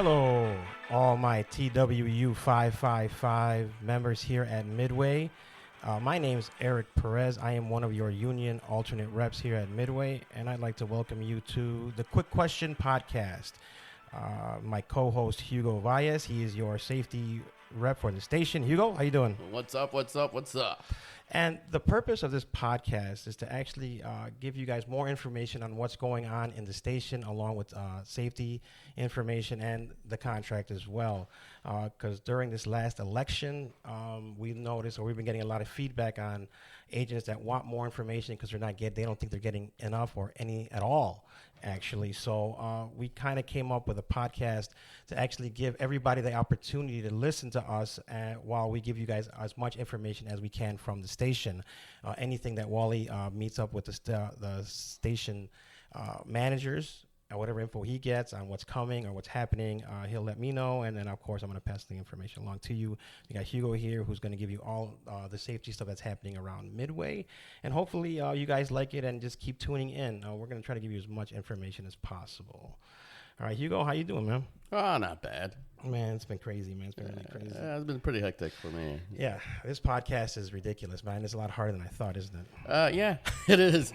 Hello, all my TWU 555 members here at Midway. My name is Eric Perez. I am one of your union alternate reps here at Midway, and I'd like to welcome you to the Quick Question Podcast. My co-host, Hugo Valles, he is your safety rep for the station. Hugo, how you doing? What's up? And the purpose of this podcast is to actually give you guys more information on what's going on in the station, along with safety information and the contract as well. Because during this last election, we've noticed, or we've been getting a lot of feedback on agents that want more information because they don't think they're getting enough or any at all, actually. So we kind of came up with a podcast to actually give everybody the opportunity to listen to us while we give you guys as much information as we can from the station. Anything that Wally meets up with the station managers, whatever info he gets on what's coming or what's happening, he'll let me know, and then of course I'm going to pass the information along to you. We got Hugo here who's going to give you all the safety stuff that's happening around Midway, and hopefully you guys like it and just keep tuning in. We're going to try to give you as much information as possible. All right, Hugo, how you doing, man? Oh, not bad. Man, it's been crazy, man. It's been really crazy. Yeah, it's been pretty hectic for me. Yeah, this podcast is ridiculous, man. It's a lot harder than I thought, isn't it? Yeah, it is.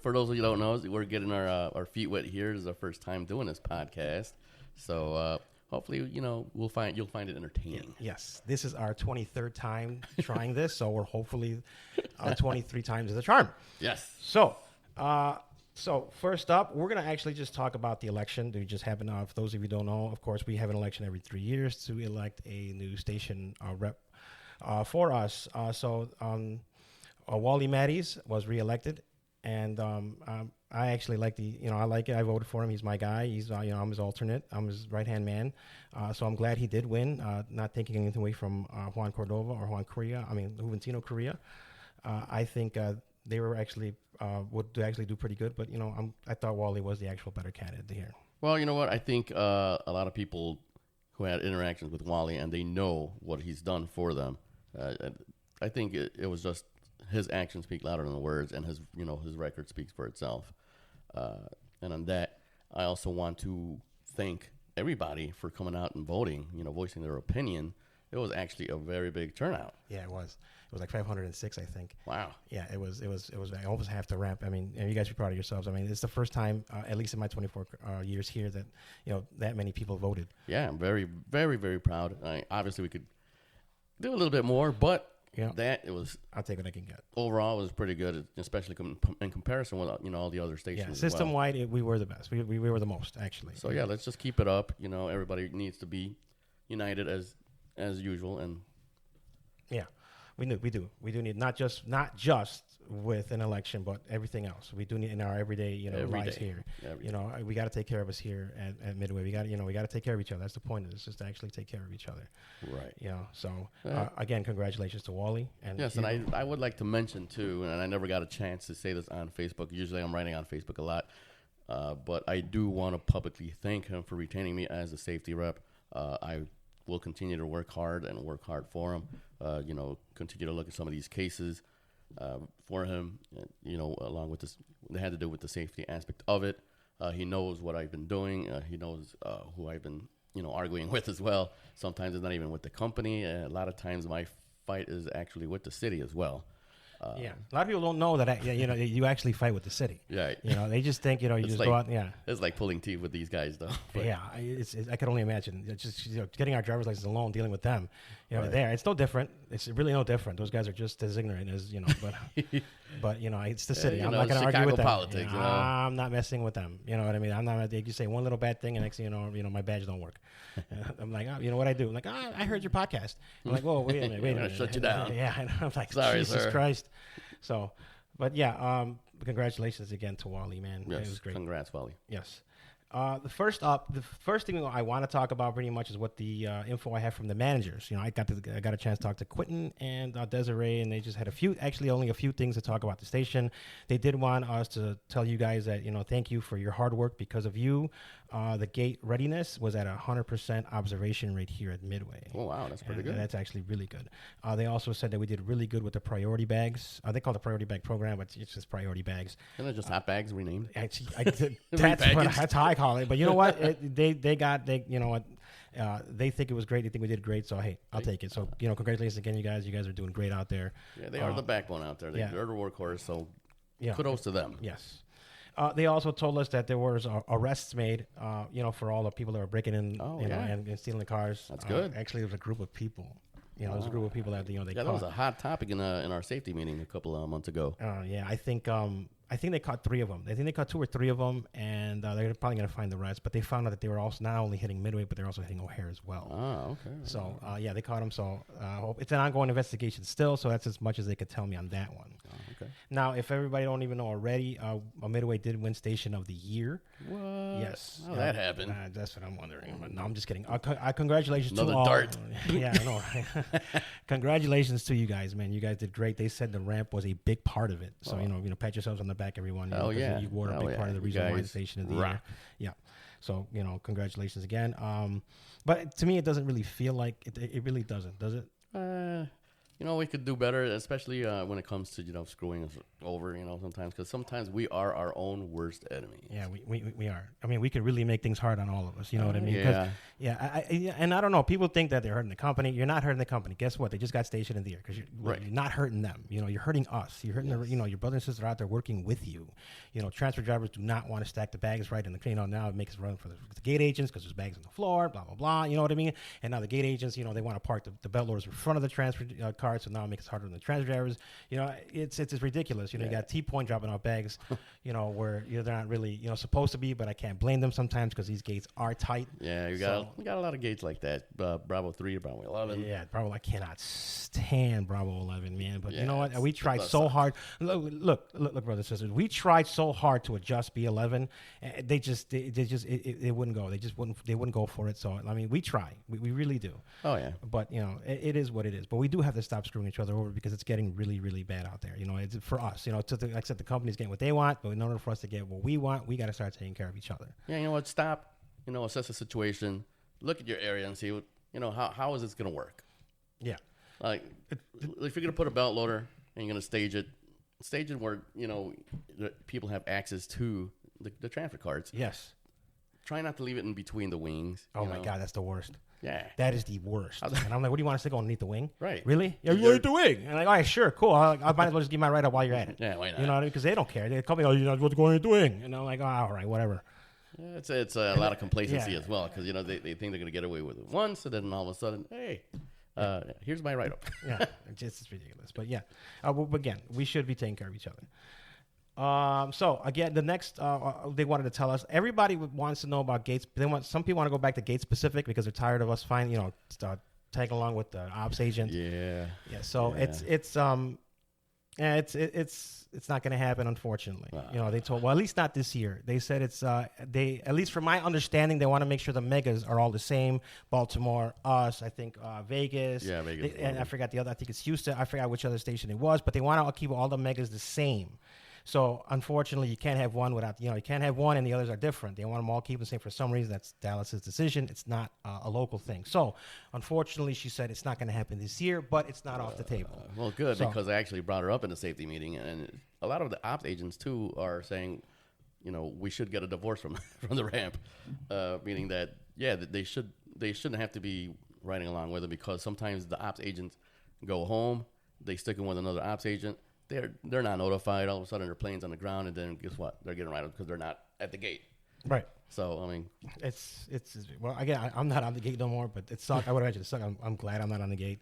For those of you who don't know, we're getting our feet wet here. This is our first time doing this podcast. So hopefully, you'll find it entertaining. Yes, this is our 23rd time trying this, so we're hopefully 23 times is a charm. Yes. So first up, we're going to actually just talk about the election. They just happened. For those of you who don't know, of course, we have an election every 3 years to elect a new station rep for us. Wally Matties was reelected, and I actually like I like it. I voted for him. He's my guy. He's I'm his alternate. I'm his right-hand man. So I'm glad he did win, not taking anything away from Juan Cordova or Juventino Correa. I think they were actually would actually do pretty good, but I thought Wally was the actual better candidate here. Well, you know what? I think a lot of people who had interactions with Wally and they know what he's done for them. I think it was just his actions speak louder than the words, and his record speaks for itself. And on that, I also want to thank everybody for coming out and voting. Voicing their opinion. It was actually a very big turnout. Yeah, it was. It was like 506, I think. Wow. Yeah, it was almost half the ramp. I mean, and you guys be proud of yourselves. I mean, it's the first time, at least in my 24 years here, that that many people voted. Yeah, I'm very, very, very proud. Obviously, we could do a little bit more, but I'll take what I can get. Overall, it was pretty good, especially in comparison with all the other stations. Yeah, system wide, we were the best. We were the most, actually. So yeah, let's just keep it up. Everybody needs to be united as usual, and yeah, we do need not just with an election, but everything else. We do need in our everyday lives here. We got to take care of us here at Midway. We got to take care of each other. That's the point of this, is to actually take care of each other. Right. So again, congratulations to Wally. And yes, and I would like to mention too, and I never got a chance to say this on Facebook. Usually I'm writing on Facebook a lot, but I do want to publicly thank him for retaining me as a safety rep. I will continue to work hard for him. Continue to look at some of these cases for him. Along with this, they had to do with the safety aspect of it. He knows what I've been doing. He knows who I've been, arguing with as well. Sometimes it's not even with the company. A lot of times my fight is actually with the city as well. A lot of people don't know that you actually fight with the city. Right. They just think you just go out. Yeah, it's like pulling teeth with these guys, though. But yeah, I can only imagine. It's just getting our driver's license alone, dealing with them. Right. It's no different. It's really no different. Those guys are just as ignorant as but it's the city. I'm not going to argue with them. Politics, I'm not messing with them. You know what I mean? I'm not. They just say one little bad thing, and next thing my badge don't work. I'm like, what I do? I'm like, I heard your podcast. I'm like, whoa, wait a minute. Shut you down. Yeah, and I'm like, sorry, Jesus sir. Christ. So, but yeah, congratulations again to Wally, man. Yes, it was great. Congrats, Wally. Yes. The first thing I want to talk about pretty much is what the info I have from the managers. I got a chance to talk to Quentin and Desiree, and they just had only a few things to talk about the station. They did want us to tell you guys that, thank you for your hard work. Because of you, the gate readiness was at 100% observation rate here at Midway. Oh, wow, that's pretty good. That's actually really good. They also said that we did really good with the priority bags. They call it the priority bag program, but it's just priority bags. Isn't it just hot bags renamed? That's how I call call it. But you know what? They you know what? They think it was great. They think we did great. So hey, I'll take it. So congratulations again, you guys. You guys are doing great out there. Yeah, they are the backbone out there. They're the workhorse. So kudos to them. Yes. They also told us that there was arrests made, for all the people that were breaking in, and stealing the cars. That's good. Actually, there was a group of people. There was a group of people that they caught. That was a hot topic in our safety meeting a couple of months ago. I think they caught 3 of them. I think they caught 2 or 3 of them, and they're probably going to find the rest. But they found out that they were also not only hitting Midway, but they're also hitting O'Hare as well. Oh, okay. So, they caught them. So, it's an ongoing investigation still. So that's as much as they could tell me on that one. Oh, okay. Now, if everybody don't even know already, Midway did win Station of the Year. What? Yes. How that happened? That's what I'm wondering. But no, I'm just kidding. Congratulations Another to all. dart. Yeah, I know. Right? Congratulations to you guys, man. You guys did great. They said the ramp was a big part of it. So, pat yourselves on the back, everyone. You were a big part of the reason why the Station of the Year. Yeah. So, congratulations again. But to me, it doesn't really feel like it really doesn't, does it? We could do better, especially when it comes to, screwing us over, sometimes. Because sometimes we are our own worst enemy. Yeah, we are. I mean, we could really make things hard on all of us. You know what I mean? Yeah. And I don't know. People think that they're hurting the company. You're not hurting the company. Guess what? They just got Station of the Year because you're not hurting them. You're hurting us. You're hurting your brother and sister out there working with you. Transfer drivers do not want to stack the bags right in the now it makes us run for the gate agents because there's bags on the floor, blah, blah, blah. You know what I mean? And now the gate agents, they want to park the belt loaders in front of the transfer car, so now it makes it harder on the transfer drivers. It's ridiculous. You got T-Point dropping off bags, where they're not really supposed to be, but I can't blame them sometimes because these gates are tight. Yeah, we got a lot of gates like that. Bravo 3, Bravo 11. Yeah, Bravo. I cannot stand Bravo 11, man. But you know what? We tried so hard. Look, brothers and sisters. We tried so hard to adjust B11. They wouldn't go. They wouldn't go for it. So I mean, we try. We really do. Oh yeah. But it is what it is. But we do have to stop screwing each other over because it's getting really, really bad out there. It's for us. Except the company's getting what they want, but in order for us to get what we want, we got to start taking care of each other. Yeah, you know what? Stop. Assess the situation. Look at your area and see what how is this going to work? Yeah. Like if you're going to put a belt loader and you're going to stage it where people have access to the transfer cards. Yes. Try not to leave it in between the wings. Oh my God, that's the worst. Yeah. That is the worst. And I'm like, what do you want us to go underneath the wing? Right. Really? Yeah, you underneath the wing. And I'm like, all right, sure, cool. I might as well just give my write up while you're at it. Yeah, why not? You know what I mean? Because they don't care. They call me, you're not supposed to go underneath the wing. And I'm like, oh, all right, whatever. Yeah, it's a lot of complacency as well because they think they're going to get away with it once, and then all of a sudden, hey, here's my write up. Yeah, it's ridiculous. But yeah, again, we should be taking care of each other. So again, the next they wanted to tell us. Everybody wants to know about gates. Some people want to go back to gate specific because they're tired of us tagging along with the ops agent. Yeah. Yeah. So it's not going to happen, unfortunately. They told, well, at least not this year. They said at least from my understanding, they want to make sure the megas are all the same. Baltimore, us, I think Vegas. Yeah, Vegas. And I forgot the other. I think it's Houston. I forgot which other station it was, but they want to keep all the megas the same. So unfortunately, you can't have one without, you can't have one and the others are different. They want them all keep the same for some reason. That's Dallas's decision. It's not a local thing. So unfortunately, she said it's not going to happen this year, but it's not off the table. Well, good, because I actually brought her up in the safety meeting, and a lot of the ops agents too are saying, we should get a divorce from the ramp, meaning that they shouldn't have to be riding along with it because sometimes the ops agents go home, they stick in with another ops agent. They're not notified. All of a sudden, their plane's on the ground, and then guess what? They're getting right up because they're not at the gate. Right. So I mean, it's well, again, I'm not on the gate no more, but it sucked. I would imagine it sucked. I'm glad I'm not on the gate.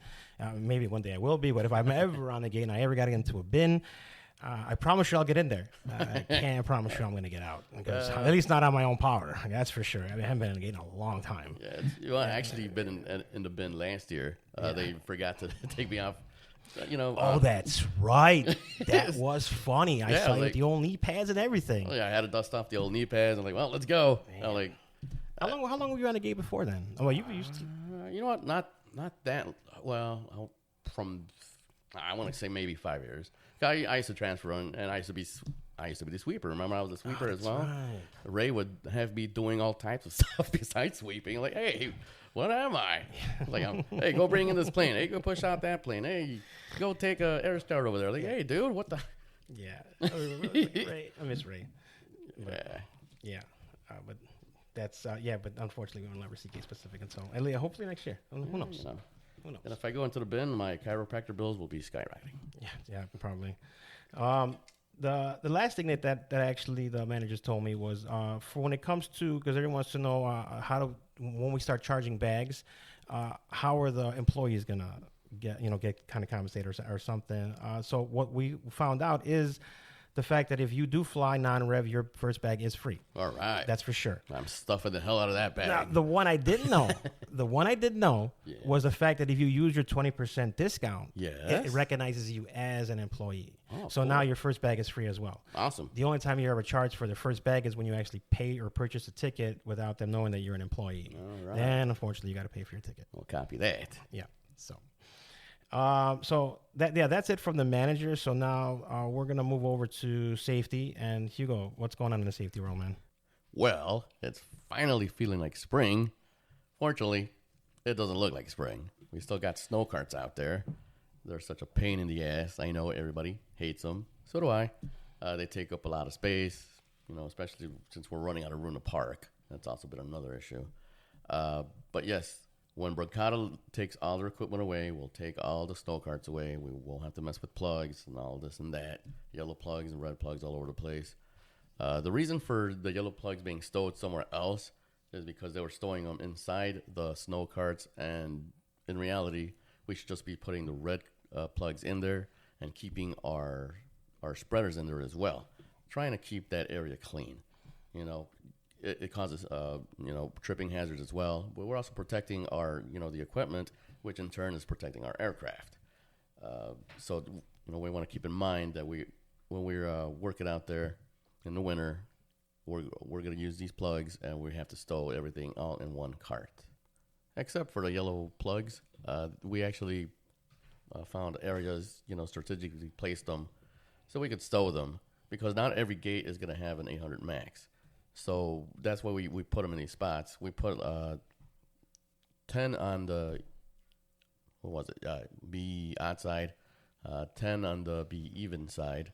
Maybe one day I will be, but if I'm ever on the gate and I ever got to get into a bin, I promise you I'll get in there. I can't promise you I'm going to get out, because at least not on my own power. That's for sure. I haven't been in the gate in a long time. Yeah, I actually been in the bin last year. They forgot to take me off. That's right. That was funny. I saw the old knee pads and everything. Oh, yeah, I had to dust off the old kney pads. I'm like, well, let's go. I'm like, how long were you on the gate before then? Oh, well, you used to. You know what? Not that well. From I want to say maybe 5 years. I used to transfer and I used to be the sweeper. Remember, I was a sweeper as well. Right. Ray would have me doing all types of stuff besides sweeping. Like, hey, what am I? Like, hey, go bring in this plane. Hey, go push out that plane. Hey, go take a air start over there. Like, hey, dude, what the? Yeah, Ray. I miss Ray. But, yeah. But That's but unfortunately we will never see case specific until hopefully next year. Who knows? You know. Who knows? And if I go into the bin, my chiropractor bills will be skyrocketing. Yeah, probably. The last thing that actually the managers told me was for when it comes to, because everyone wants to know when we start charging bags, how are the employees gonna get kind of compensated or something. So what we found out is the fact that if you do fly non-rev, your first bag is free. All right. That's for sure. I'm stuffing the hell out of that bag. Now, the one I didn't know, was the fact that if you use your 20% discount, it recognizes you as an employee. Oh, so now your first bag is free as well. Awesome. The only time you ever charge for the first bag is when you actually pay or purchase a ticket without them knowing that you're an employee. All right. Then, unfortunately, you got to pay for your ticket. We'll copy that. Yeah. So that's it from the manager. So now we're gonna move over to safety. And Hugo, what's going on in the safety world, man? Well, it's finally feeling like spring. Fortunately, it doesn't look like spring. We still got snow carts out there. They're such a pain in the ass. I know everybody hates them. So do I. They take up a lot of space, especially since we're running out of room to park. That's also been another issue. But yes, when Bricata takes all their equipment away, we'll take all the snow carts away. We won't have to mess with plugs and all this and that. Yellow plugs and red plugs all over the place. The reason for the yellow plugs being stowed somewhere else is because they were stowing them inside the snow carts. And in reality, we should just be putting the red plugs in there and keeping our spreaders in there as well. Trying to keep that area clean. It causes, tripping hazards as well. But we're also protecting our, the equipment, which in turn is protecting our aircraft. So we want to keep in mind that when we're working out there in the winter, we're going to use these plugs, and we have to stow everything all in one cart. Except for the yellow plugs, we actually found areas, strategically placed them so we could stow them, because not every gate is going to have an 800 max. So that's why we put them in these spots. We put 10 on the, B odd side, 10 on the B even side.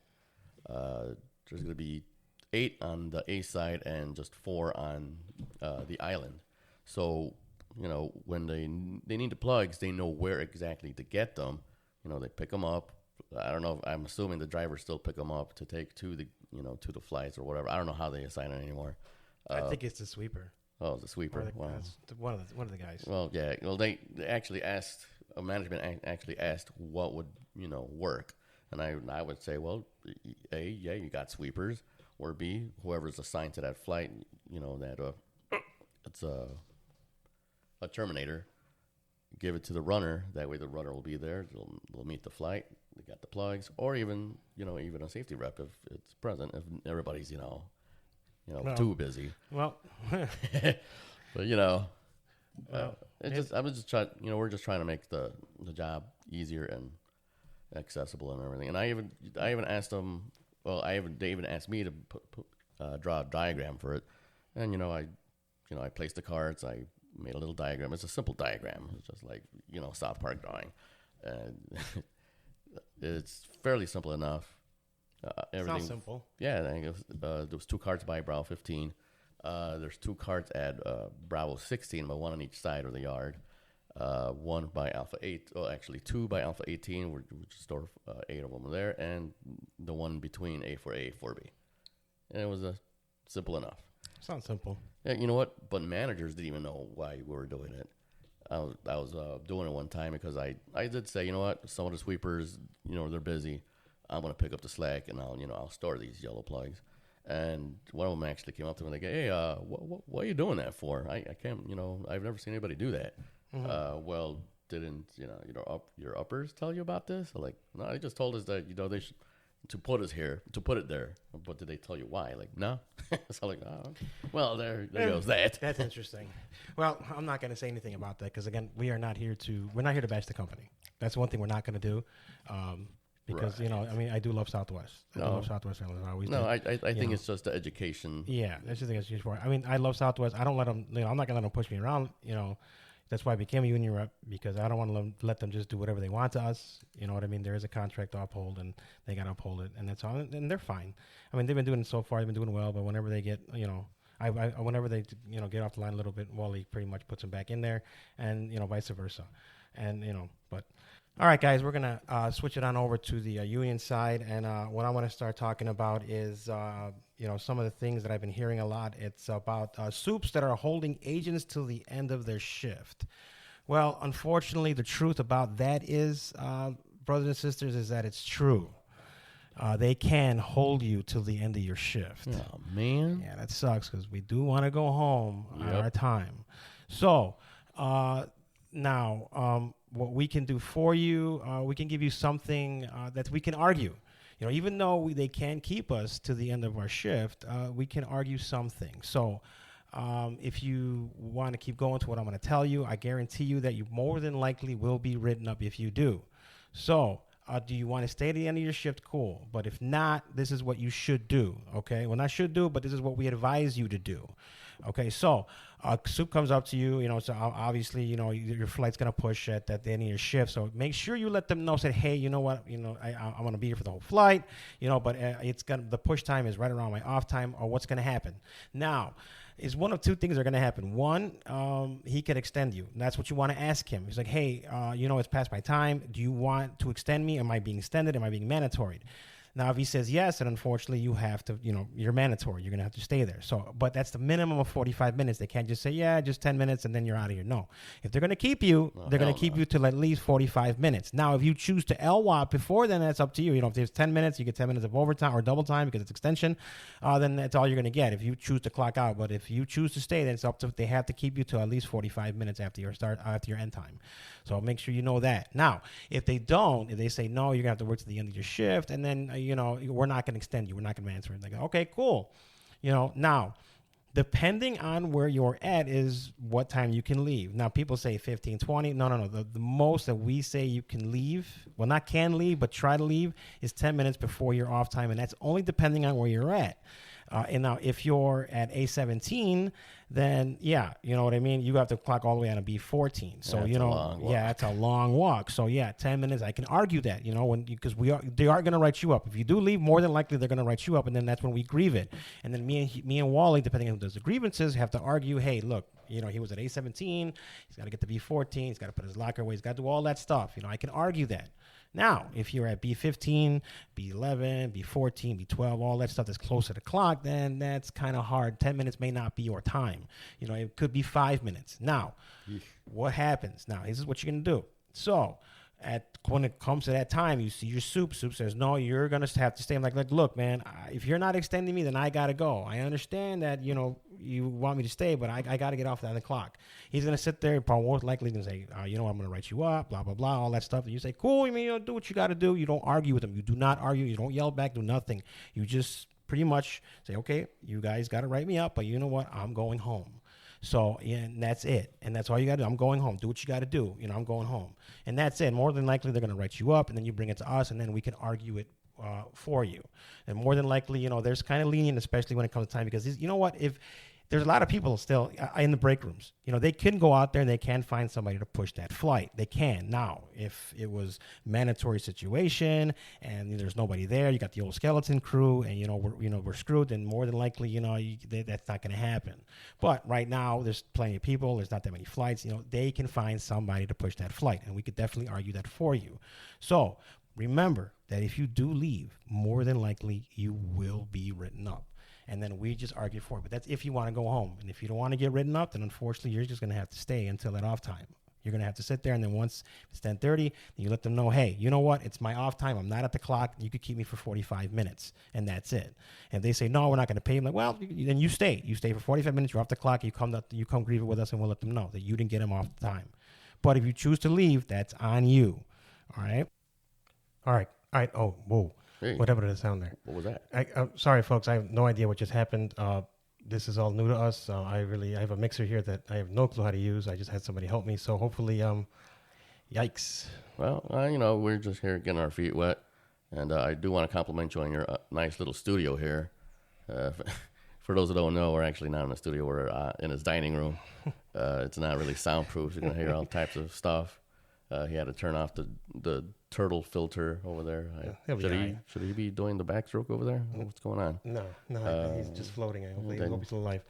There's going to be 8 on the A side and just 4 on the island. So, when they need the plugs, they know where exactly to get them. They pick them up. I don't know. I'm assuming the drivers still pick them up to take to the flights or whatever. I don't know how they assign it anymore. I think it's the sweeper. Oh, the sweeper. Wow. One of the guys. Well, yeah. Well, they actually asked, management actually asked what would work, and I would say, well, A, yeah, you got sweepers, or B, whoever's assigned to that flight, that it's a Terminator. Give it to the runner. That way, the runner will be there. They'll meet the flight. They got the plugs, or even a safety rep if it's present. If everybody's too busy. Well, but I'm just trying. We're just trying to make the job easier and accessible and everything. And I even asked them. Well, they even asked me to draw a diagram for it. And I placed the cards. I made a little diagram. It's a simple diagram. It's just like South Park drawing, and it's fairly simple enough. Everything sounds simple. Yeah, I think there was 2 carts by Bravo 15. There's 2 carts at Bravo 16, but 1 on each side of the yard. 1 by Alpha 8. Well, actually 2 by Alpha 18. We just store 8 of them there, and the one between A4A, A4B. And it was simple enough. Sounds simple. Yeah, you know what? But managers didn't even know why we were doing it. I was doing it one time because I did say, some of the sweepers, they're busy. I'm going to pick up the slack, and I'll store these yellow plugs. And one of them actually came up to me and they go, hey, what are you doing that for? I can't, I've never seen anybody do that. Mm-hmm. Well, didn't, your uppers tell you about this? I'm like, no, they just told us that, they should, to put it there. But did they tell you why? Like, no. So I'm like, oh, well, there goes that. That's interesting. Well, I'm not going to say anything about that because, again, we're not here to bash the company. That's one thing we're not going to do. Because, right. I do love Southwest. I love Southwest Airlines. I always do. I think it's just the education. Yeah, that's the thing it's used for. I love Southwest. I don't let them, I'm not going to let them push me around, That's why I became a union rep, because I don't want to let them just do whatever they want to us. You know what I mean? There is a contract to uphold, and they got to uphold it, and that's all. And they're fine. They've been doing it so far. They've been doing well, but whenever they get, Whenever they get off the line a little bit, Wally pretty much puts them back in there, and vice versa, and but. All right, guys, we're going to switch it on over to the union side. And what I want to start talking about is, some of the things that I've been hearing a lot. It's about sups that are holding agents till the end of their shift. Well, unfortunately, the truth about that is, brothers and sisters, is that it's true. They can hold you till the end of your shift. Oh, man. Yeah, that sucks because we do want to go home on our time. So now, what we can do for you, we can give you something that we can argue. Even though they can keep us to the end of our shift, we can argue something. So if you want to keep going to what I'm going to tell you, I guarantee you that you more than likely will be written up if you do. So do you want to stay to the end of your shift? Cool. But if not, this is what you should do. Okay. Well, not should do, but this is what we advise you to do. Okay. So soup comes up to you, so obviously, your flight's going to push at the end of your shift. So make sure you let them know, say, hey, you know what, I want to be here for the whole flight, but the push time is right around my off time, or what's going to happen. Now, is one of two things are going to happen. One, he could extend you. And that's what you want to ask him. He's like, hey, it's past my time. Do you want to extend me? Am I being extended? Am I being mandatory? Now, if he says yes, then unfortunately you have to, you're mandatory. You're going to have to stay there. So, but that's the minimum of 45 minutes. They can't just say, yeah, just 10 minutes and then you're out of here. No. If they're going to keep you, they're going to keep you till at least 45 minutes. Now, if you choose to LWAP before then, that's up to you. If there's 10 minutes, you get 10 minutes of overtime or double time because it's extension. Then that's all you're going to get if you choose to clock out. But if you choose to stay, then it's up to, they have to keep you till at least 45 minutes after your end time. So make sure you know that. Now, if they don't, if they say, no, you're going to have to work to the end of your shift, and then, we're not going to extend you. We're not going to answer it. They go, okay, cool. Now, depending on where you're at is what time you can leave. Now, people say 15, 20. No. The most that we say you can leave, well, not can leave, but try to leave, is 10 minutes before your off time, and that's only depending on where you're at. And now, if you're at A17, then, yeah, you know what I mean? You have to clock all the way on a B14. So, that's a long walk. So, 10 minutes, I can argue that, because they are going to write you up. If you do leave, more than likely they're going to write you up, and then that's when we grieve it. And then me and Wally, depending on who does the grievances, have to argue, hey, look, he was at A17. He's got to get to B14. He's got to put his locker away. He's got to do all that stuff. I can argue that. Now, if you're at B15, B11, B14, B12, all that stuff that's closer to clock, then that's kind of hard. 10 minutes may not be your time. It could be 5 minutes. Now, what happens? Now, this is what you're going to do. So, when it comes to that time, you see your soup says, no, you're going to have to stay. I'm like, look, man, if you're not extending me, then I got to go. I understand that, you want me to stay, but I got to get off the clock. He's going to sit there, probably most likely going to say, I'm going to write you up, blah, blah, blah, all that stuff. And you say, cool, do what you got to do. You don't argue with him. You do not argue. You don't yell back, do nothing. You just pretty much say, okay, you guys got to write me up, but you know what? I'm going home. So, and that's it. And that's all you got to do. I'm going home. Do what you got to do. I'm going home. And that's it. More than likely, they're going to write you up, and then you bring it to us, and then we can argue it for you. And more than likely, there's kind of lenient, especially when it comes to time, because you know what? If there's a lot of people still in the break rooms, they can go out there and they can find somebody to push that flight. They can. Now, if it was mandatory situation and there's nobody there, you got the old skeleton crew, and we're screwed, then more than likely, that's not going to happen. But right now, there's plenty of people. There's not that many flights. They can find somebody to push that flight, and we could definitely argue that for you. So remember that if you do leave, more than likely you will be written up. And then we just argue for it. But that's if you want to go home. And if you don't want to get written up, then unfortunately you're just going to have to stay until that off time. You're going to have to sit there, and then once it's 10:30, you let them know, hey, you know what? It's my off time. I'm not at the clock. You could keep me for 45 minutes, and that's it. And if they say, no, we're not going to pay you, I'm like, well, then you stay. You stay for 45 minutes. You're off the clock. You come grieve it with us, and we'll let them know that you didn't get them off the time. But if you choose to leave, that's on you. All right? All right. Oh, whoa. Hey. Whatever the sound there. What was that? I'm sorry, folks. I have no idea what just happened. This is all new to us. I have a mixer here that I have no clue how to use. I just had somebody help me. So hopefully, yikes. Well, we're just here getting our feet wet. And I do want to compliment you on your nice little studio here. For those that don't know, we're actually not in a studio. We're in his dining room. It's not really soundproof. You're going to hear all types of stuff. He had to turn off the turtle filter over there. Should he be doing the backstroke over there? What's going on? No, he's just floating. I hope he's still alive.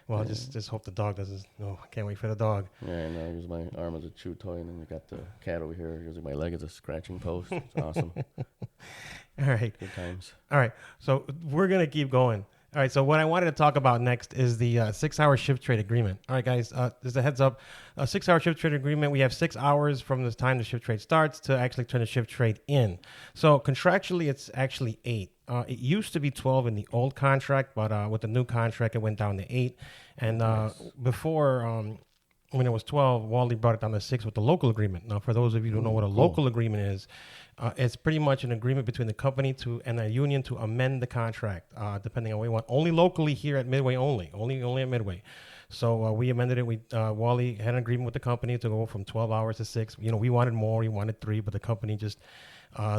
Well, just hope the dog doesn't. No, I can't wait for the dog. Yeah, I use my arm as a chew toy, and then you got the cat over here using my leg as a scratching post. It's awesome. All right. Good times. All right. So we're going to keep going. All right. So what I wanted to talk about next is the 6-hour shift trade agreement. All right, guys, just a heads up. A 6-hour shift trade agreement, we have 6 hours from the time the shift trade starts to actually turn the shift trade in. So contractually, it's actually 8. It used to be 12 in the old contract, but with the new contract, it went down to 8. And before, when it was 12, Wally brought it down to 6 with the local agreement. Now, for those of you who don't know what a local agreement is, it's pretty much an agreement between the company and a union to amend the contract, depending on what you want. Only locally here at Midway only at Midway. So we amended it. Wally had an agreement with the company to go from 12 hours to 6. We wanted more. We wanted 3, but the company just,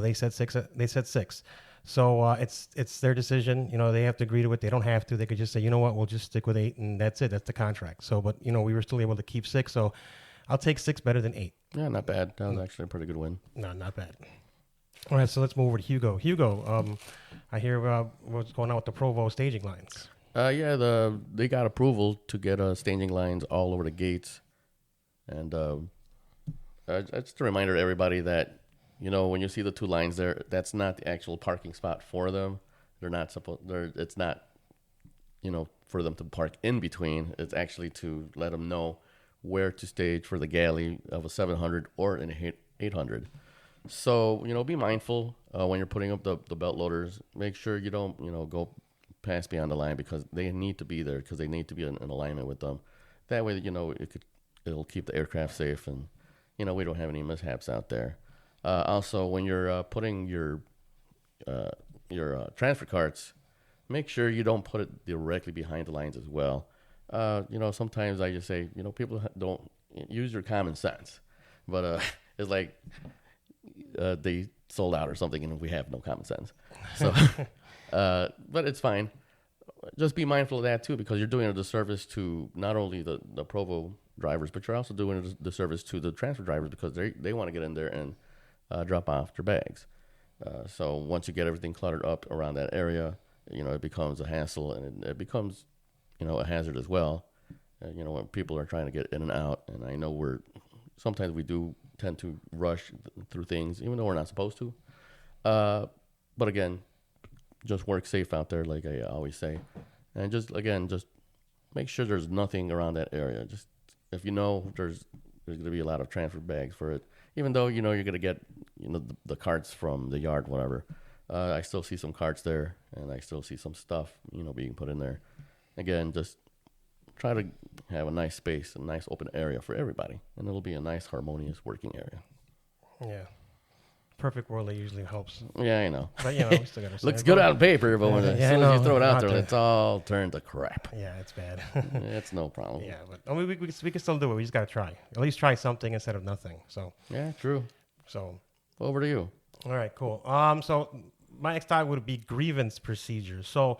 they said 6. They said 6. So it's their decision. They have to agree to it. They don't have to. They could just say, you know what, we'll just stick with 8, and that's it. That's the contract. So, but we were still able to keep 6. So I'll take 6 better than 8. Yeah, not bad. That was actually a pretty good win. No, not bad. All right, so let's move over to Hugo. Hugo, I hear what's going on with the Provo staging lines. They got approval to get staging lines all over the gates, and just a reminder to everybody that when you see the 2 lines there, that's not the actual parking spot for them. They're not supposed. It's not for them to park in between. It's actually to let them know where to stage for the galley of a 700 or an 800. So, be mindful when you're putting up the belt loaders. Make sure you don't, go past beyond the line, because they need to be there, because they need to be in alignment with them. That way, it'll keep the aircraft safe, and, we don't have any mishaps out there. Also, when you're putting your transfer carts, make sure you don't put it directly behind the lines as well. Sometimes I just say, people don't use your common sense, but it's like they sold out or something, and we have no common sense. So, but it's fine. Just be mindful of that too, because you're doing a disservice to not only the Provo drivers, but you're also doing a disservice to the transfer drivers, because they want to get in there and drop off their bags. So once you get everything cluttered up around that area, it becomes a hassle, and it becomes, a hazard as well. When people are trying to get in and out, and I know sometimes we do tend to rush through things, even though we're not supposed to. But again, just work safe out there, like I always say. And just make sure there's nothing around that area. Just, if there's going to be a lot of transfer bags for it, even though, you're going to get, the carts from the yard, whatever. I still see some carts there, and I still see some stuff, being put in there. Again, just try to have a nice space, a nice open area for everybody, and it'll be a nice, harmonious working area. Yeah. Perfect world, it usually helps. Yeah, I know. But, we still got to looks good on paper, but as soon as you throw it out there, it's all turned to crap. Yeah, it's bad. It's no problem. Yeah, but we can still do it. We just got to try. At least try something instead of nothing. So. Yeah, true. So. Over to you. All right, cool. So my next topic would be grievance procedures. So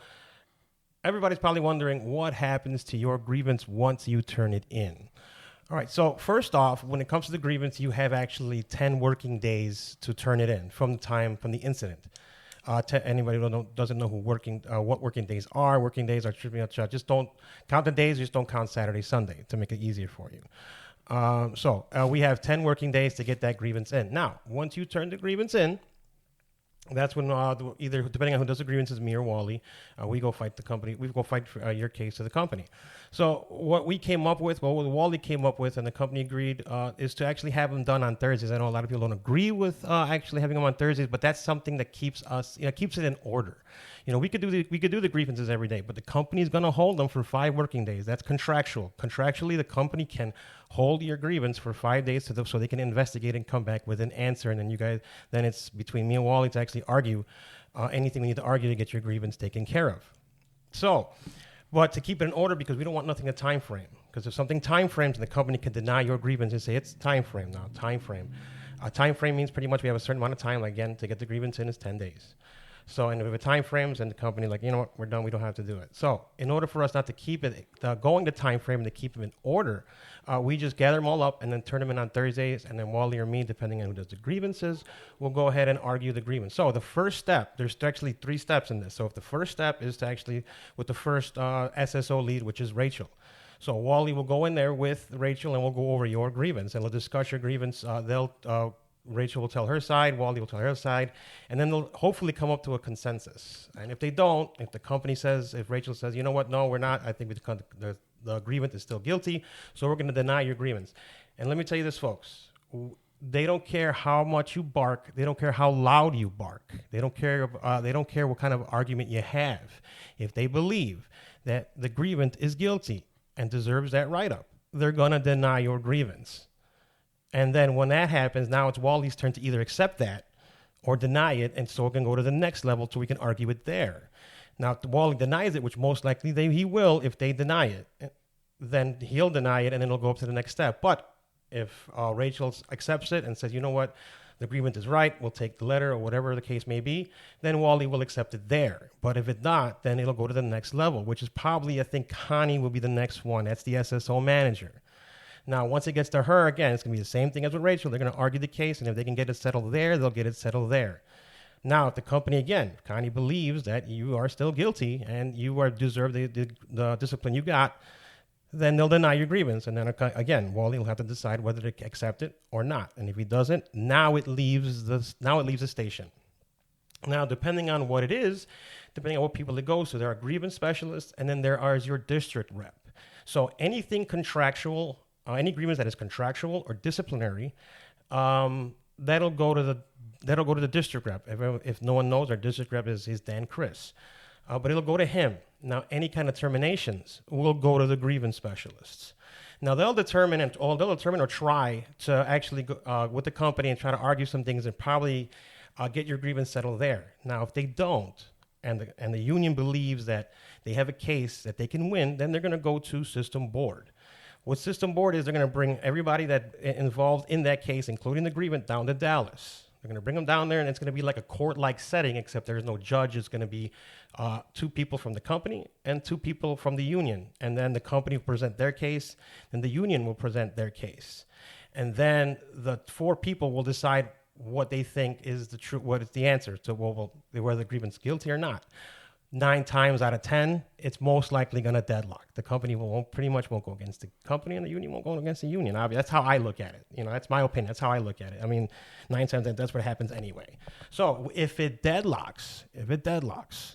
everybody's probably wondering what happens to your grievance once you turn it in. All right, so first off, when it comes to the grievance, you have actually 10 working days to turn it in from the incident. To anybody who doesn't know what working days are just don't count the days, just don't count Saturday, Sunday to make it easier for you. So we have 10 working days to get that grievance in. Now, once you turn the grievance in, that's when either, depending on who does the grievances, me or Wally, we go fight the company. We go fight for your case to the company. So what Wally came up with, and the company agreed, is to actually have them done on Thursdays. I know a lot of people don't agree with actually having them on Thursdays, but that's something that keeps it in order. We could do the grievances every day, but the company's going to hold them for 5 working days. That's contractual. Contractually, the company can hold your grievance for 5 days so they can investigate and come back with an answer. And then it's between me and Wally to actually argue anything we need to argue to get your grievance taken care of. So, but to keep it in order, because we don't want nothing to time frame. Because if something time frames, the company can deny your grievance and say it's time frame now. Time frame. Time frame means pretty much we have a certain amount of time. Again, to get the grievance in is 10 days. So, and if it time frames, and the company like, you know what, we're done, we don't have to do it. So, in order for us not to keep it going the time frame and to keep them in order, we just gather them all up and then turn them in on Thursdays, and then Wally or me, depending on who does the grievances, will go ahead and argue the grievance. So, the first step, there's actually 3 steps in this. So, if the first step is to actually, with the first SSO lead, which is Rachel. So, Wally will go in there with Rachel, and we'll go over your grievance, and we'll discuss your grievance. Rachel will tell her side, Wally will tell her side, and then they'll hopefully come up to a consensus. And if they don't, if the company says, if Rachel says, you know what, no, we're not, I think the grievance is still guilty, so we're going to deny your grievance. And let me tell you this, folks. They don't care how much you bark. They don't care how loud you bark. They don't care what kind of argument you have. If they believe that the grievant is guilty and deserves that write-up, they're going to deny your grievance. And then when that happens, now it's Wally's turn to either accept that or deny it, and so it can go to the next level so we can argue it there. Now, if Wally denies it, which most likely he will if they deny it, then he'll deny it, and then it'll go up to the next step. But if Rachel accepts it and says, you know what, the agreement is right, we'll take the letter or whatever the case may be, then Wally will accept it there. But if it's not, then it'll go to the next level, which is probably, I think Connie will be the next one. That's the SSO manager. Now, once it gets to her, again, it's going to be the same thing as with Rachel. They're going to argue the case, and if they can get it settled there, they'll get it settled there. Now, if the company, again, Connie believes that you are still guilty and you deserve the discipline you got, then they'll deny your grievance. And then, again, Wally will have to decide whether to accept it or not. And if he doesn't, now it leaves the station. Now, depending on what it is, depending on what people it goes to, there are grievance specialists, and then there is your district rep. So anything contractual, any grievance that is contractual or disciplinary, that'll go to the district rep. If no one knows, our district rep is Dan Chris, but it'll go to him. Now, any kind of terminations will go to the grievance specialists. Now, they'll determine or try to actually go with the company and try to argue some things and probably get your grievance settled there. Now, if they don't, and the union believes that they have a case that they can win, then they're going to go to system board. What system board is, they're going to bring everybody that involved in that case, including the grievant, down to Dallas. They're going to bring them down there, and it's going to be like a court-like setting, except there's no judge. It's going to be 2 people from the company and 2 people from the union. And then the company will present their case, and the union will present their case. And then the 4 people will decide what they think is the true, what is the answer to whether the grievance is guilty or not. 9 times out of 10, it's most likely going to deadlock. The company pretty much won't go against the company, and the union won't go against the union. Obviously, that's how I look at it. That's my opinion. That's how I look at it. I mean, 9 times 10, that's what happens anyway. So if it deadlocks,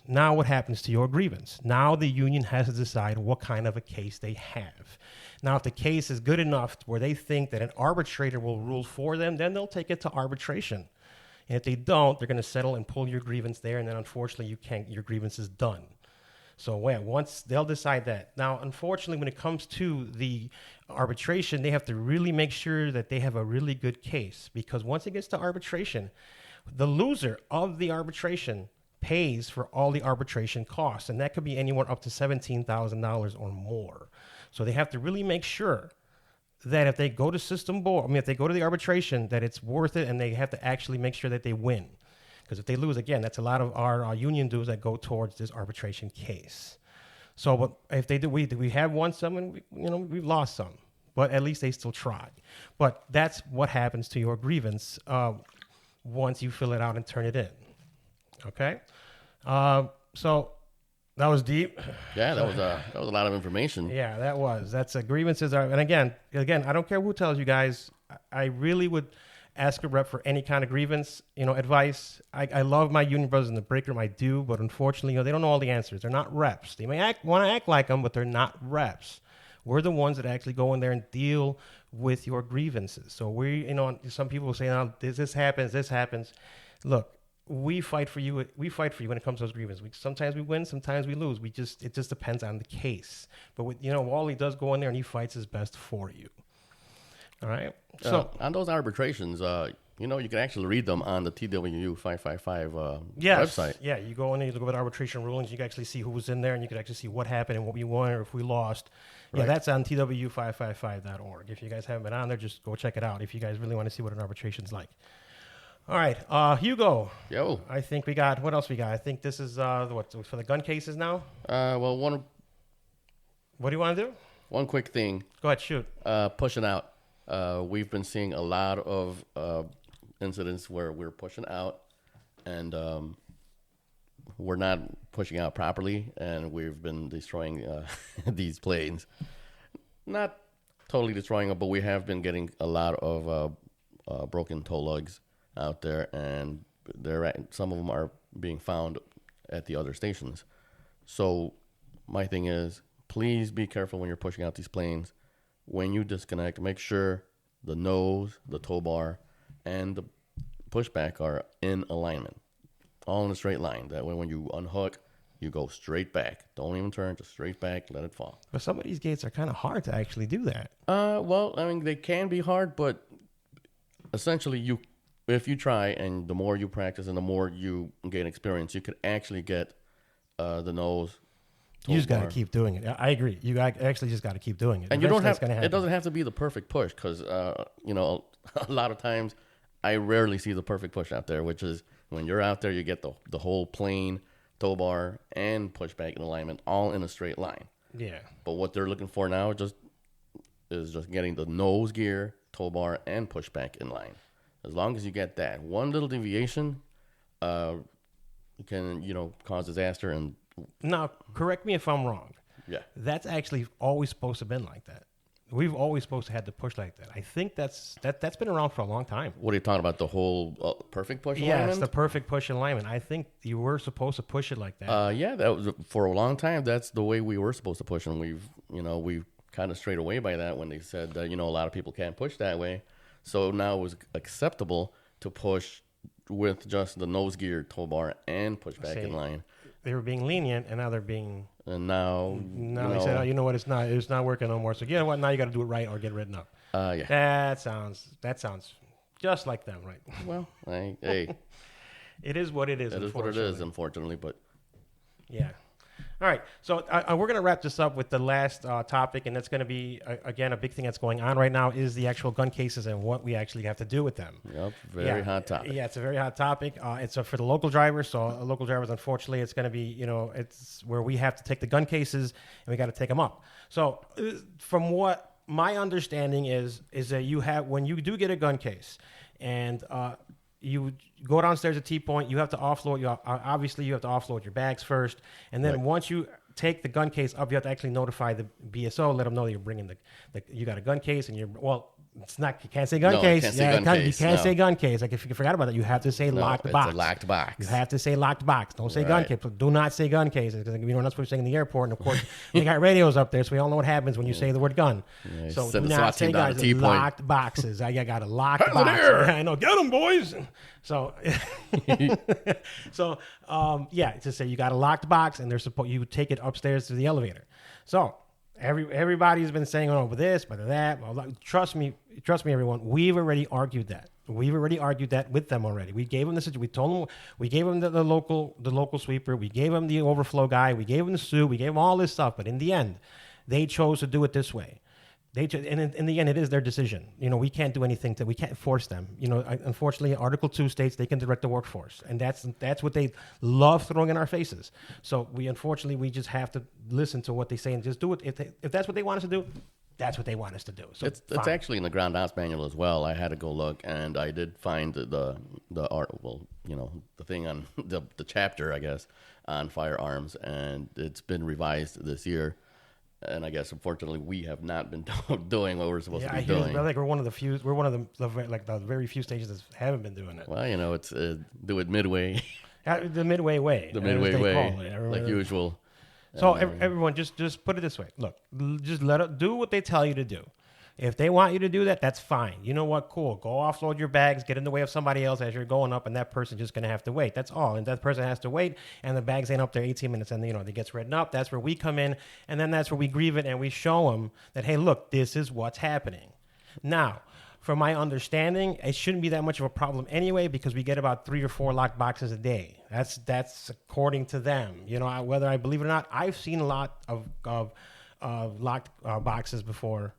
now what happens to your grievance? Now the union has to decide what kind of a case they have. Now, if the case is good enough where they think that an arbitrator will rule for them, then they'll take it to arbitration. And if they don't, they're going to settle and pull your grievance there, and then unfortunately, your grievance is done. So once they'll decide that. Now, unfortunately, when it comes to the arbitration, they have to really make sure that they have a really good case, because once it gets to arbitration, the loser of the arbitration pays for all the arbitration costs, and that could be anywhere up to $17,000 or more. So they have to really make sure that if they go to system board, if they go to the arbitration, that it's worth it, and they have to actually make sure that they win. Because if they lose, again, that's a lot of our union dues that go towards this arbitration case. So, but if they do, we have won some, and we've lost some, but at least they still tried. But that's what happens to your grievance once you fill it out and turn it in. Okay, so. That was deep. Yeah, that was a lot of information. Yeah, that was. That's grievances are, and again, I don't care who tells you guys. I really would ask a rep for any kind of grievance, advice. I love my union brothers in the break room. I do, but unfortunately, they don't know all the answers. They're not reps. They may want to act like them, but they're not reps. We're the ones that actually go in there and deal with your grievances. So some people will say, "Now this happens." Look. We fight for you. We fight for you when it comes to those grievances. Sometimes we win, sometimes we lose. It just depends on the case. But Wally does go in there and he fights his best for you. All right. So on those arbitrations, you can actually read them on the TW 555 website. Yeah, you go in there, you look at arbitration rulings. You can actually see who was in there, and you can actually see what happened and what we won or if we lost. Right. Yeah, that's on TW555.org. If you guys haven't been on there, just go check it out if you guys really want to see what an arbitration's like. All right, Hugo. Yo. I think we got, what else we got? I think this is, what, for the gun cases now? Well, What do you want to do? one quick thing. Go ahead, shoot. Pushing out. We've been seeing a lot of incidents where we're pushing out and we're not pushing out properly, and we've been destroying these planes. Not totally destroying them, but we have been getting a lot of broken tow lugs out there, and some of them are being found at the other stations. So my thing is, please be careful when you're pushing out these planes. When you disconnect, make sure the nose, the tow bar, and the pushback are in alignment, all in a straight line. That way when you unhook, you go straight back. Don't even turn, just straight back, let it fall. But some of these gates are kind of hard to actually do that. Well, I mean, they can be hard, but essentially if you try, and the more you practice and the more you gain experience, you could actually get the nose. You just got to keep doing it. I agree. You actually just got to keep doing it. And you don't have. It doesn't have to be the perfect push, because a lot of times I rarely see the perfect push out there, which is when you're out there, you get the whole plane, tow bar, and pushback in alignment, all in a straight line. Yeah. But what they're looking for now is just getting the nose gear, tow bar, and pushback in line. As long as you get that, one little deviation can cause disaster. And now, correct me if I'm wrong. Yeah, that's actually always supposed to have been like that. We've always supposed to have the push like that. I think that's been around for a long time. What are you talking about? The whole perfect push alignment? Yes, the perfect push alignment. I think you were supposed to push it like that. Yeah, that was for a long time. That's the way we were supposed to push, and we've kind of strayed away by that when they said that a lot of people can't push that way. So now it was acceptable to push with just the nose gear, tow bar, and pushback in line. They were being lenient, and now they're being. And now they said, "Oh, you know what? It's not working no more." So you know what? Now you got to do it right or get written up. Yeah. That sounds just like them, right? Well, hey, it is what it is. It is what it is, unfortunately, but yeah. All right, so we're going to wrap this up with the last topic, and that's going to be, again, a big thing that's going on right now is the actual gun cases and what we actually have to do with them. Yep, very hot topic. Yeah, it's a very hot topic. It's for the local drivers, so local drivers, unfortunately, it's going to be, it's where we have to take the gun cases, and we got to take them up. So from what my understanding is that when you do get a gun case, and you go downstairs at T-Point, you have to offload. Obviously, you have to offload your bags first. And then once you take the gun case up, you have to actually notify the BSO, let them know that you're bringing you got a gun case, and it's not, you can't say gun case. You can't say gun case. Like, if you forgot about that, you have to say locked box. It's a locked box. You have to say locked box. Don't say gun case. Do not say gun case. Because that's what we're saying in the airport. And of course, they got radios up there, so we all know what happens when you say the word gun. Yeah, so do not say guns. Locked boxes. I got a locked box. I know. Get them, boys. So, just say you got a locked box, and you take it upstairs to the elevator. So everybody's been saying, but this, but that. Well, trust me, everyone. We've already argued that. With them already. We gave them the situation. We told them. We gave them the local sweeper. We gave them the overflow guy. We gave them the suit. We gave them all this stuff. But in the end, they chose to do it this way. And in the end, it is their decision. We can't do anything we can't force them. Unfortunately, Article 2 states they can direct the workforce, and that's what they love throwing in our faces. So we just have to listen to what they say and just do it. If that's what they want us to do, that's what they want us to do. So it's actually in the ground ops manual as well. I had to go look, and I did find the thing on the chapter, I guess, on firearms, and it's been revised this year. And I guess, unfortunately, we have not been doing what we're supposed to be doing. I think we're one of the few. We're one of the very few stations that haven't been doing it. Well, it's do it midway. The midway way. The midway way, like usual. So everyone, just put it this way. Look, just let it do what they tell you to do. If they want you to do that, that's fine. You know what? Cool. Go offload your bags, get in the way of somebody else as you're going up, and that person's just going to have to wait. That's all. And that person has to wait, and the bags ain't up there 18 minutes, and it gets written up. That's where we come in, and then that's where we grieve it, and we show them that, hey, look, this is what's happening. Now, from my understanding, it shouldn't be that much of a problem anyway, because we get about 3 or 4 locked boxes a day. That's according to them. Whether I believe it or not, I've seen a lot of locked boxes before.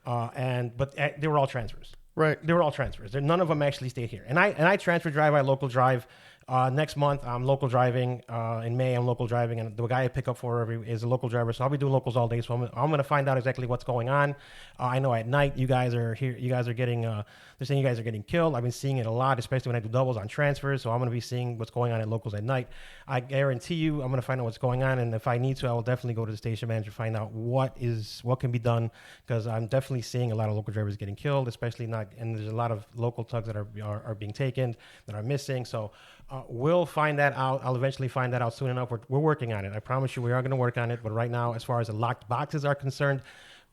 But they were all transfers. Right. They were all transfers. None of them actually stayed here. And I transfer drive. I local drive. Next month, I'm local driving. In May, I'm local driving, and the guy I pick up for is a local driver. So I'll be doing locals all day. So I'm going to find out exactly what's going on. I know at night you guys are here. You guys are getting. They're saying you guys are getting killed. I've been seeing it a lot, especially when I do doubles on transfers. So I'm going to be seeing what's going on at locals at night. I guarantee you, I'm going to find out what's going on, and if I need to, I will definitely go to the station manager find out what can be done, because I'm definitely seeing a lot of local drivers getting killed, especially not. And there's a lot of local tugs that are being taken, that are missing. So. We'll find that out. I'll eventually find that out soon enough. We're working on it. I promise you we are going to work on it. But right now, as far as the locked boxes are concerned,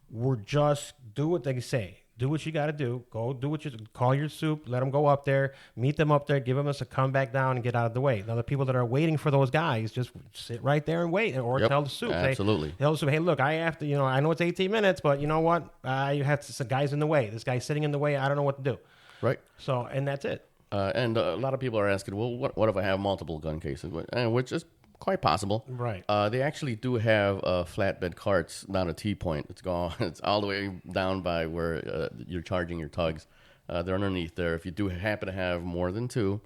we're just do what they say. Do what you got to do. Go do what you call your soup. Let them go up there. Meet them up there. Give them a come back down and get out of the way. Now, the people that are waiting for those guys, just sit right there and wait, or tell the soup. Absolutely. Tell the soup, hey, look, I have to, I know it's 18 minutes, but you know what? You have some guys in the way. This guy's sitting in the way. I don't know what to do. Right. So, and that's it. And a lot of people are asking, well, what if I have multiple gun cases? Which is quite possible. Right. They actually do have flatbed carts down at T-Point. It's gone. It's all the way down by where you're charging your tugs. They're underneath there. If you do happen to have more than two,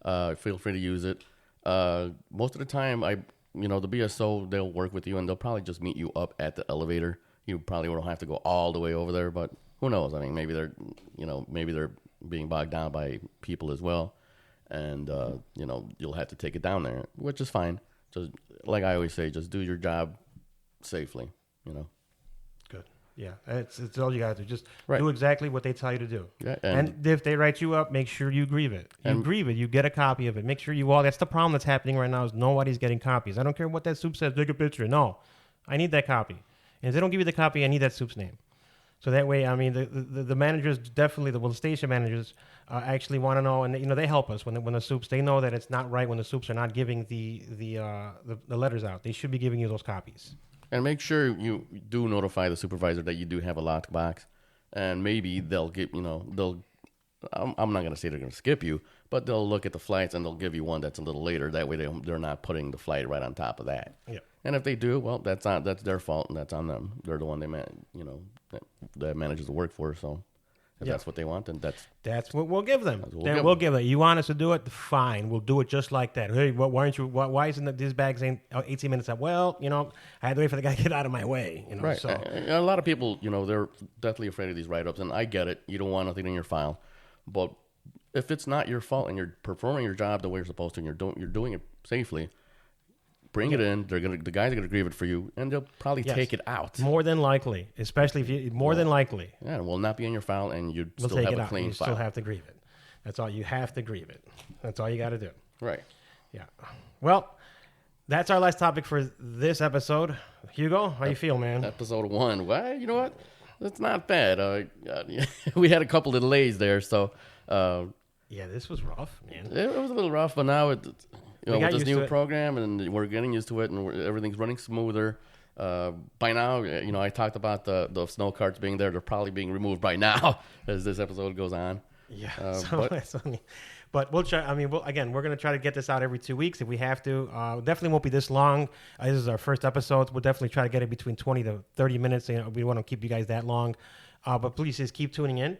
feel free to use it. Most of the time, the BSO, they'll work with you, and they'll probably just meet you up at the elevator. You probably won't have to go all the way over there, but who knows? I mean, maybe they're being bogged down by people as well, and you'll have to take it down there, which is fine. Just like I always say, just do your job safely. Good. Yeah, it's all you got to do. Just Right. do exactly what they tell you to do. Yeah, and if they write you up, make sure you grieve it. You get a copy of it. Make sure that's the problem that's happening right now is nobody's getting copies. I don't care what that soup says. Take a picture. No, I need that copy. And if they don't give you the copy, I need that soup's name. So that way, I mean, the managers definitely, the station managers actually want to know, and they help us when the soups. They know that it's not right when the soups are not giving the letters out. They should be giving you those copies. And make sure you do notify the supervisor that you do have a locked box, and maybe they'll get I'm not going to say they're going to skip you, but they'll look at the flights and they'll give you one that's a little later. That way they're not putting the flight right on top of that. Yeah. And if they do, well, that's their fault, and that's on them. They're the one that manages the work for. So if that's what they want, then that's what we'll give them. We'll give them. You want us to do it? Fine, we'll do it just like that. Hey, why aren't you? Why isn't these bags 18 minutes up? Well, I had to wait for the guy to get out of my way. Right. So a lot of people, they're deathly afraid of these write-ups, and I get it. You don't want nothing in your file, but if it's not your fault and you're performing your job the way you're supposed to, and you're doing it safely, bring it in. The guys are gonna grieve it for you, and they'll probably take it out. More than likely, especially if you than likely. Yeah, it will not be in your file, and you we'll still take have it a out. clean You file. still have to grieve it. That's all you have to grieve it. That's all you got to do. Right. Yeah. Well, that's our last topic for this episode. Hugo, how you feel, man? Episode 1. Well, you know what? That's not bad. We had a couple of delays there, so. Yeah, this was rough, man. It was a little rough, but now with this new to program, and we're getting used to it, and everything's running smoother. By now, I talked about the snow carts being there. They're probably being removed by now as this episode goes on. Yeah, but we'll try. I mean, we're going to try to get this out every 2 weeks if we have to. Definitely won't be this long. This is our first episode. We'll definitely try to get it between 20 to 30 minutes. We want to keep you guys that long, but please just keep tuning in.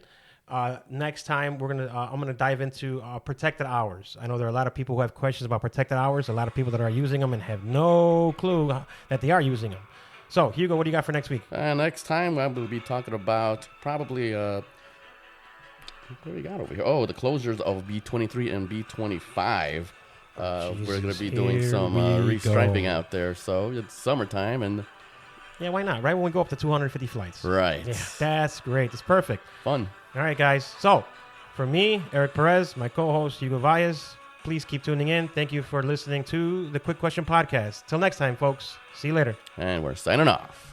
Next time, I'm gonna dive into protected hours. I know there are a lot of people who have questions about protected hours. A lot of people that are using them and have no clue that they are using them. So, Hugo, what do you got for next week? Next time, I will be talking about probably what do we got over here? Oh, the closures of B23 and B25. We're going to be doing some restriping out there. So it's summertime, and yeah, why not? Right when we go up to 250 flights. Right. Yeah, that's great. It's perfect. Fun. All right, guys. So, for me, Eric Perez, my co-host, Hugo Valles, please keep tuning in. Thank you for listening to the Quick Question Podcast. Till next time, folks. See you later. And we're signing off.